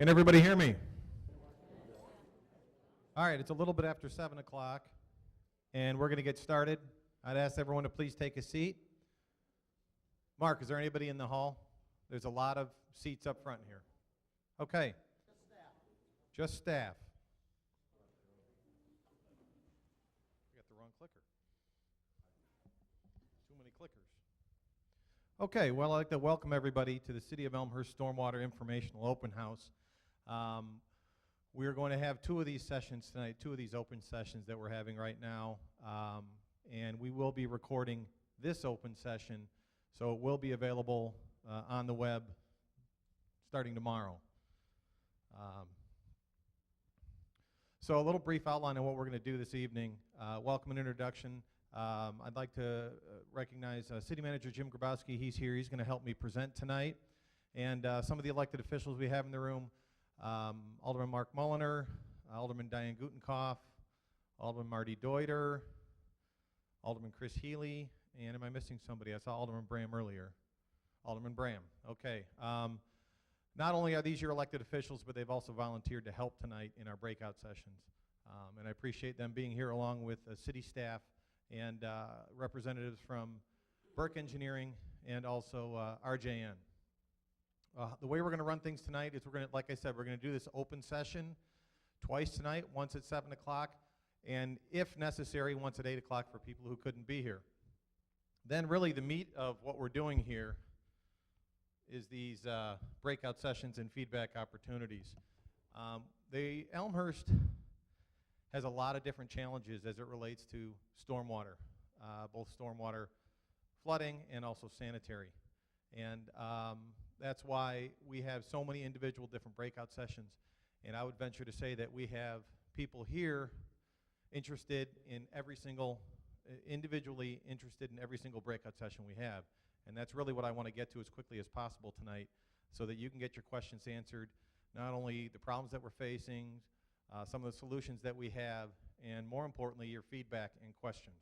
Can everybody hear me? All right, it's a little bit after 7 o'clock, and we're going to get started. I'd ask everyone to please take a seat. Mark, is there anybody in the hall? There's a lot of seats up front here. Okay. Just staff. I got the wrong clicker. Too many clickers. Okay, well, I'd like to welcome everybody to the City of Elmhurst Stormwater Informational Open House. We're going to have two of these sessions tonight, two of these open sessions that we're having right now, and we will be recording this open session, so it will be available on the web starting tomorrow. So a little brief outline of what we're going to do this evening. Welcome and introduction. I'd like to recognize City Manager Jim Grabowski. He's here. He's going to help me present tonight. And some of the elected officials we have in the room, Alderman Mark Mulliner, Alderman Diane Gutenkopf, Alderman Marty Deuter, Alderman Chris Healy, and am I missing somebody? I saw Alderman Bram earlier. Alderman Bram, okay. Not only are these your elected officials, but they've also volunteered to help tonight in our breakout sessions. And I appreciate them being here along with city staff and representatives from Burke Engineering and also RJN. The way we're going to run things tonight is we're going to, like I said, we're going to do this open session twice tonight, once at 7 o'clock, and if necessary, once at 8 o'clock for people who couldn't be here. Then really the meat of what we're doing here is these breakout sessions and feedback opportunities. The Elmhurst has a lot of different challenges as it relates to stormwater, both stormwater flooding and also sanitary. And that's why we have so many individual different breakout sessions. And I would venture to say that we have people here interested in every single, individually interested in every single breakout session we have. And that's really what I want to get to as quickly as possible tonight so that you can get your questions answered, not only the problems that we're facing, some of the solutions that we have, and more importantly, your feedback and questions.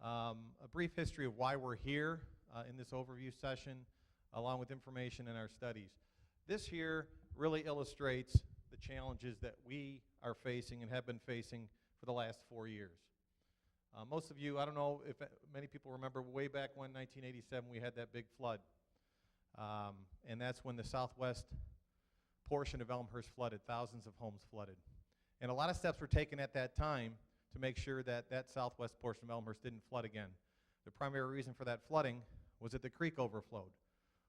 A brief history of why we're here in this overview session, along with information in our studies. This here really illustrates the challenges that we are facing and have been facing for the last 4 years. Most of you, I don't know if many people remember way back when, 1987, we had that big flood. And that's when the southwest portion of Elmhurst flooded, thousands of homes flooded. And a lot of steps were taken at that time to make sure that that southwest portion of Elmhurst didn't flood again. The primary reason for that flooding was that the creek overflowed.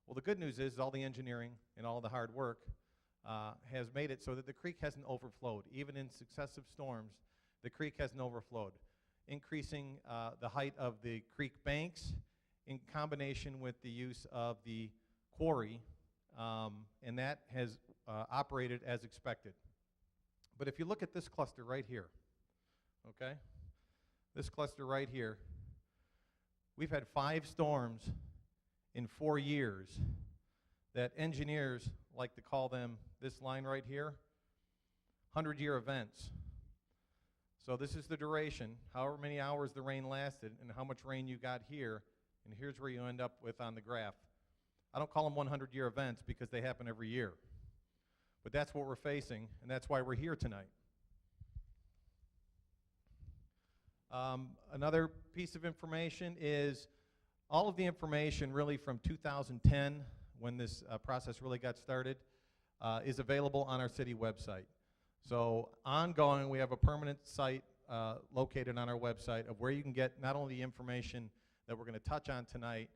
Well, the good news is all the engineering and all the hard work has made it so that the creek hasn't overflowed. Even in successive storms, the creek hasn't overflowed, increasing the height of the creek banks in combination with the use of the quarry, and that has operated as expected. But if you look at this cluster right here, okay, this cluster right here, we've had 5 storms in 4 years that engineers like to call them, this line right here, 100-year events. So this is the duration, however many hours the rain lasted, and how much rain you got here, and here's where you end up with on the graph. I don't call them 100-year events because they happen every year. But that's what we're facing, and that's why we're here tonight. Another piece of information is all of the information really from 2010, when this process really got started, is available on our city website. So ongoing, we have a permanent site located on our website of where you can get not only the information that we're going to touch on tonight,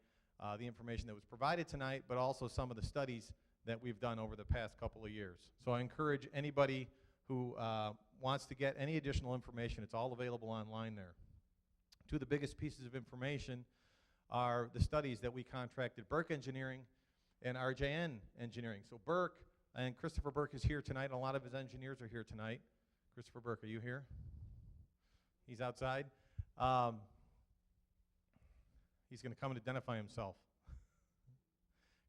the information that was provided tonight, but also some of the studies that we've done over the past couple of years. So I encourage anybody who wants to get any additional information, it's all available online there. Two of the biggest pieces of information are the studies that we contracted Burke Engineering and RJN Engineering. So Burke, and Christopher Burke is here tonight, and a lot of his engineers are here tonight. Christopher Burke, are you here? He's outside. He's going to come and identify himself.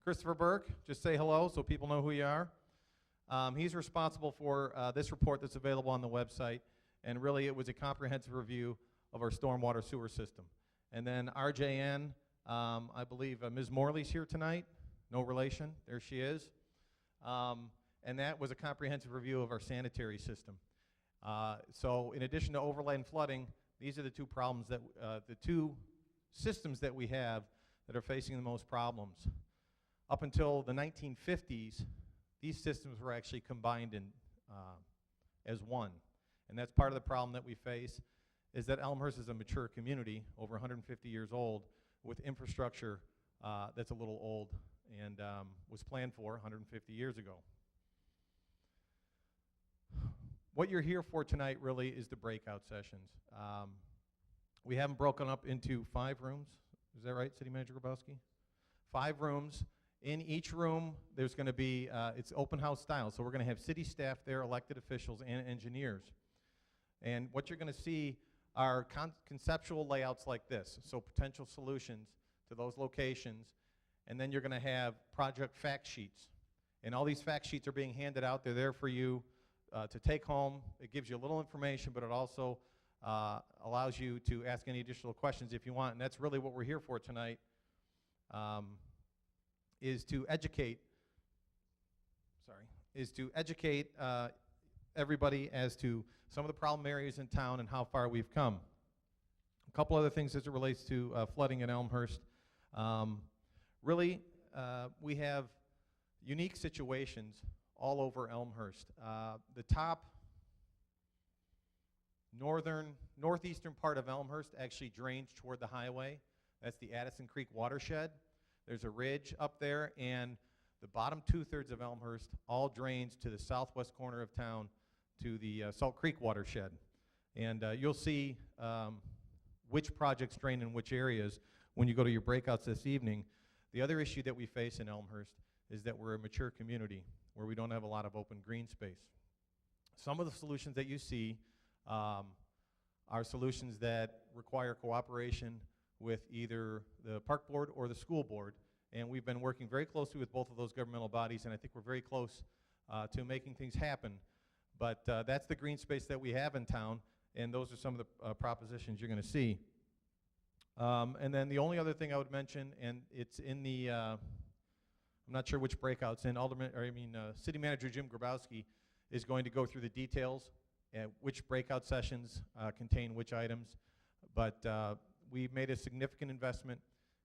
Christopher Burke, just say hello so people know who you are. He's responsible for this report that's available on the website, and really it was a comprehensive review of our stormwater sewer system. And then RJN, I believe Ms. Morley's here tonight. No relation. There she is. And that was a comprehensive review of our sanitary system. So in addition to overlay and flooding, these are the two problems that, the two systems that we have that are facing the most problems. Up until the 1950s, these systems were actually combined in, as one. And that's part of the problem that we face, is that Elmhurst is a mature community, over 150 years old, with infrastructure that's a little old and was planned for 150 years ago. What you're here for tonight really is the breakout sessions. We have them broken up into 5 rooms. Is that right, City Manager Grabowski? 5 rooms. In each room, there's going to be, it's open house style, so we're going to have city staff there, elected officials, and engineers. And what you're going to see are conceptual layouts like this, so potential solutions to those locations, and then you're going to have project fact sheets. And all these fact sheets are being handed out. They're there for you to take home. It gives you a little information, but it also allows you to ask any additional questions if you want, and that's really what we're here for tonight, is to educate everybody as to some of the problem areas in town and how far we've come. A couple other things as it relates to flooding in Elmhurst. Really, we have unique situations all over Elmhurst. The top northeastern part of Elmhurst actually drains toward the highway. That's the Addison Creek watershed. There's a ridge up there, and the bottom 2/3 of Elmhurst all drains to the southwest corner of town to the Salt Creek watershed. And you'll see which projects drain in which areas when you go to your breakouts this evening. The other issue that we face in Elmhurst is that we're a mature community where we don't have a lot of open green space. Some of the solutions that you see are solutions that require cooperation with either the park board or the school board, and we've been working very closely with both of those governmental bodies, and I think we're very close to making things happen. But that's the green space that we have in town, and those are some of the propositions you're going to see. And then the only other thing I would mention, and it's in the, I'm not sure which breakout's in, City Manager Jim Grabowski is going to go through the details and which breakout sessions contain which items. But we made a significant investment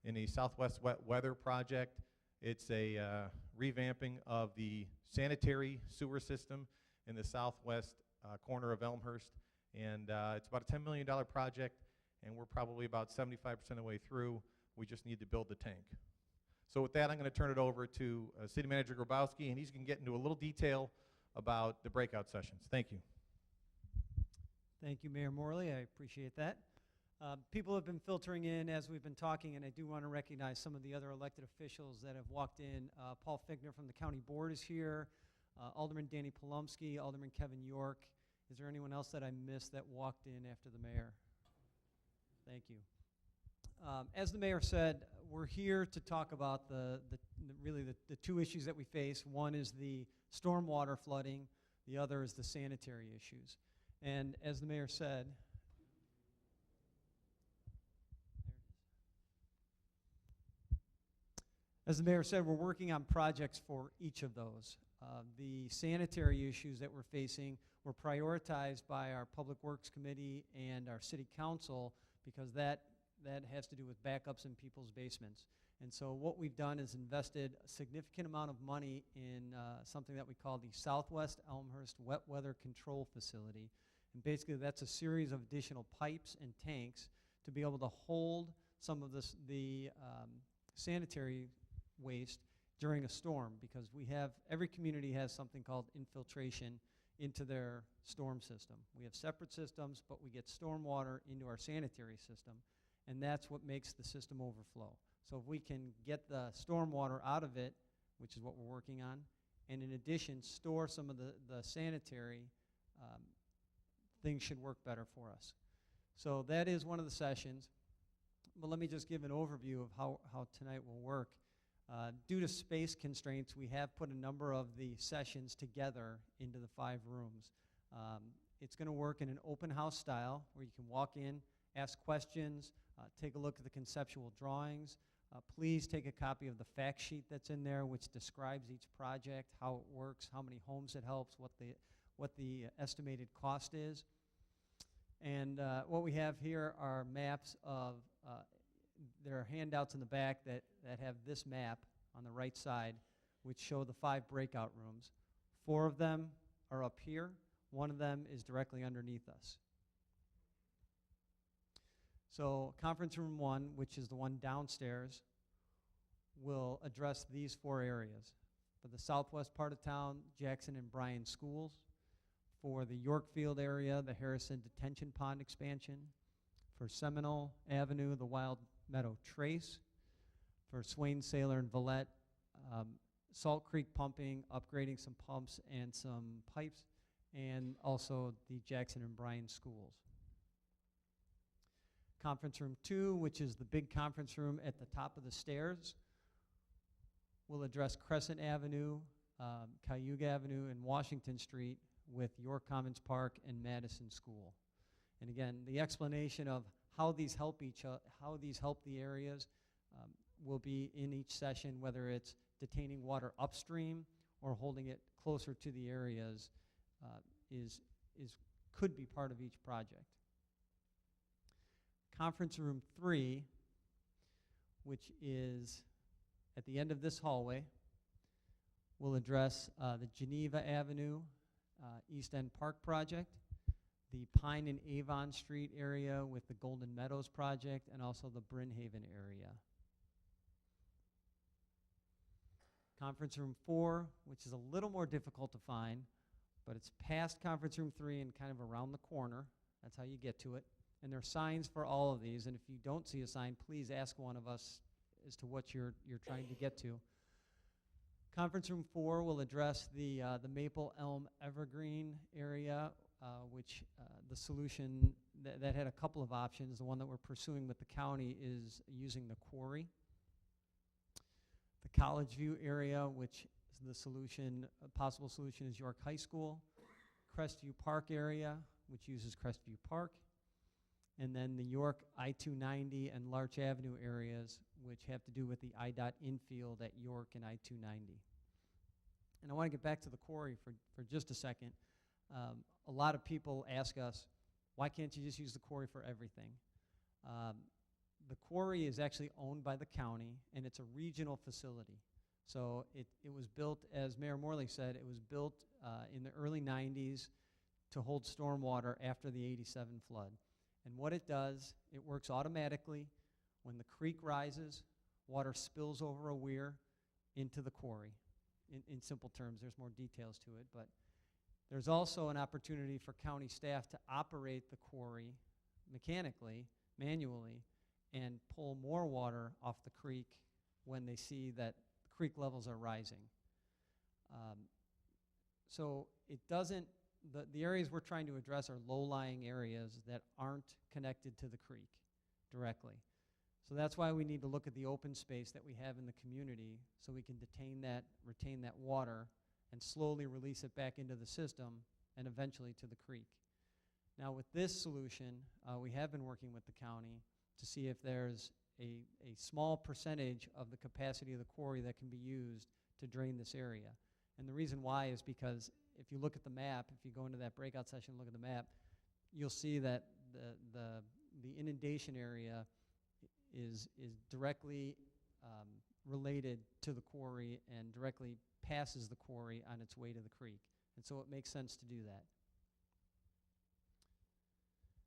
in a Southwest Wet Weather project. It's a revamping of the sanitary sewer system in the southwest corner of Elmhurst. And it's about a $10 million project, and we're probably about 75% of the way through. We just need to build the tank. So with that, I'm going to turn it over to City Manager Grabowski, and he's going to get into a little detail about the breakout sessions. Thank you. Thank you, Mayor Morley. I appreciate that. People have been filtering in as we've been talking, and I do want to recognize some of the other elected officials that have walked in. Paul Figner from the County Board is here. Alderman Danny Polomsky, Alderman Kevin York. Is there anyone else that I missed that walked in after the mayor? Thank you. As the mayor said, we're here to talk about really the two issues that we face. One is the stormwater flooding. The other is the sanitary issues. And as the mayor said, we're working on projects for each of those. The sanitary issues that we're facing were prioritized by our Public Works Committee and our City Council because that has to do with backups in people's basements. And so what we've done is invested a significant amount of money in something that we call the Southwest Elmhurst Wet Weather Control Facility. And basically that's a series of additional pipes and tanks to be able to hold some of the sanitary waste during a storm, because every community has something called infiltration into their storm system. We have separate systems, but we get stormwater into our sanitary system, and that's what makes the system overflow. So if we can get the stormwater out of it, which is what we're working on, and in addition store some of the sanitary, things should work better for us. So that is one of the sessions, but let me just give an overview of how tonight will work. Due to space constraints, we have put a number of the sessions together into the 5 rooms. It's going to work in an open house style where you can walk in, ask questions, take a look at the conceptual drawings. Please take a copy of the fact sheet that's in there, which describes each project, how it works, how many homes it helps, what the estimated cost is. And what we have here are maps of, there are handouts in the back that have this map on the right side, which show the 5 breakout rooms. 4 of them are up here. 1 of them is directly underneath us. So conference room 1, which is the one downstairs, will address these 4 areas. For the southwest part of town, Jackson and Bryan schools. For the Yorkfield area, the Harrison Detention Pond expansion. For Seminole Avenue, the Wild Meadow Trace. For Swain, Sailor, and Villette, Salt Creek pumping, upgrading some pumps and some pipes, and also the Jackson and Bryan schools. Conference room 2, which is the big conference room at the top of the stairs, will address Crescent Avenue, Cayuga Avenue, and Washington Street with York Commons Park and Madison School. And again, the explanation of how these help the areas will be in each session, whether it's detaining water upstream or holding it closer to the areas could be part of each project. Conference room 3, which is at the end of this hallway, will address the Geneva Avenue East End Park project, the Pine and Avon Street area with the Golden Meadows project, and also the Bryn Haven area. Conference room 4, which is a little more difficult to find, but it's past conference room 3 and kind of around the corner. That's how you get to it. And there are signs for all of these, and if you don't see a sign, please ask one of us as to what you're trying to get to. Conference room 4 will address the Maple Elm Evergreen area, which the solution that had a couple of options. The one that we're pursuing with the county is using the quarry. The College View area, which is the solution, a possible solution is York High School. Crestview Park area, which uses Crestview Park. And then the York I-290 and Larch Avenue areas, which have to do with the IDOT infield at York and I-290. And I want to get back to the quarry for just a second. A lot of people ask us, why can't you just use the quarry for everything? The quarry is actually owned by the county, and it's a regional facility. So it was built, as Mayor Morley said, it was built in the early 90s to hold stormwater after the '87 flood. And what it does, it works automatically. When the creek rises, water spills over a weir into the quarry. In simple terms, there's more details to it, but there's also an opportunity for county staff to operate the quarry mechanically, manually, and pull more water off the creek when they see that creek levels are rising. So it doesn't, the areas we're trying to address are low-lying areas that aren't connected to the creek directly. So that's why we need to look at the open space that we have in the community so we can retain that water and slowly release it back into the system and eventually to the creek. Now with this solution, we have been working with the county to see if there's a small percentage of the capacity of the quarry that can be used to drain this area. And the reason why is because if you look at the map, if you go into that breakout session and look at the map, you'll see that the inundation area is directly related to the quarry and directly passes the quarry on its way to the creek. And so it makes sense to do that.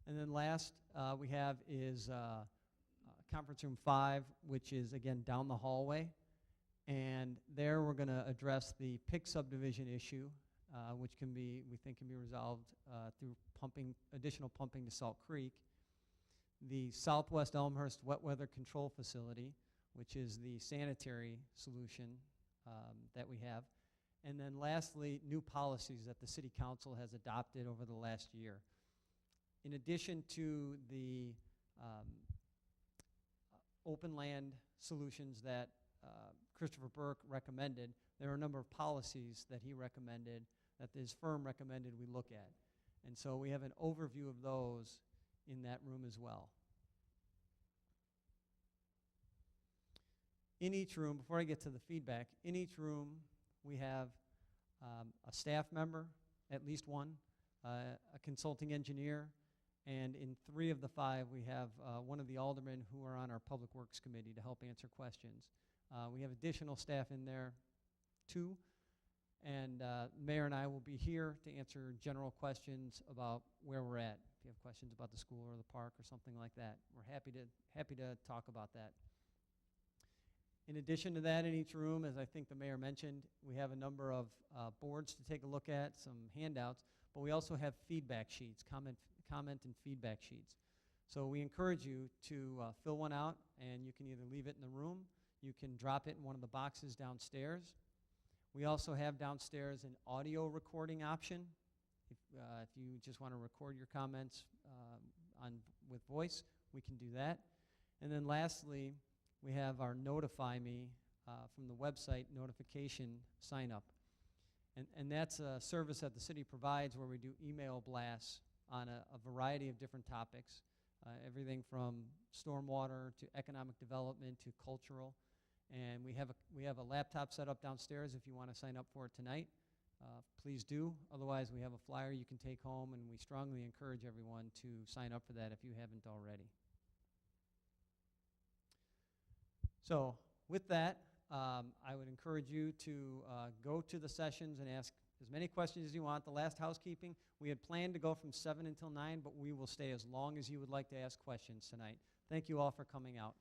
And then last we have is conference room 5, which is again down the hallway. And there we're going to address the PIC subdivision issue, which we think can be resolved through additional pumping to Salt Creek. The Southwest Elmhurst Wet Weather Control Facility, which is the sanitary solution that we have. And then lastly, new policies that the City Council has adopted over the last year. In addition to the open land solutions that Christopher Burke recommended, there are a number of policies that he recommended, that his firm recommended we look at. And so we have an overview of those in that room as well. In each room, before I get to the feedback, in each room we have a staff member, at least one, a consulting engineer, and in 3 of the 5 we have one of the aldermen who are on our Public Works Committee to help answer questions. We have additional staff in there too, and Mayor and I will be here to answer general questions about where we're at. If you have questions about the school or the park or something like that, we're happy to talk about that. In addition to that, in each room, as I think the mayor mentioned, we have a number of boards to take a look at, some handouts, but we also have feedback sheets, comment and feedback sheets. So we encourage you to fill one out, and you can either leave it in the room, you can drop it in one of the boxes downstairs. We also have downstairs an audio recording option. If you just want to record your comments with voice, we can do that. And then lastly, we have our Notify Me from the website notification sign up. And that's a service that the city provides where we do email blasts on a variety of different topics, everything from stormwater to economic development to cultural. And we have a laptop set up downstairs if you want to sign up for it tonight. Please do. Otherwise, we have a flyer you can take home, and we strongly encourage everyone to sign up for that if you haven't already. So with that, I would encourage you to go to the sessions and ask as many questions as you want. The last housekeeping, we had planned to go from 7 until 9, but we will stay as long as you would like to ask questions tonight. Thank you all for coming out.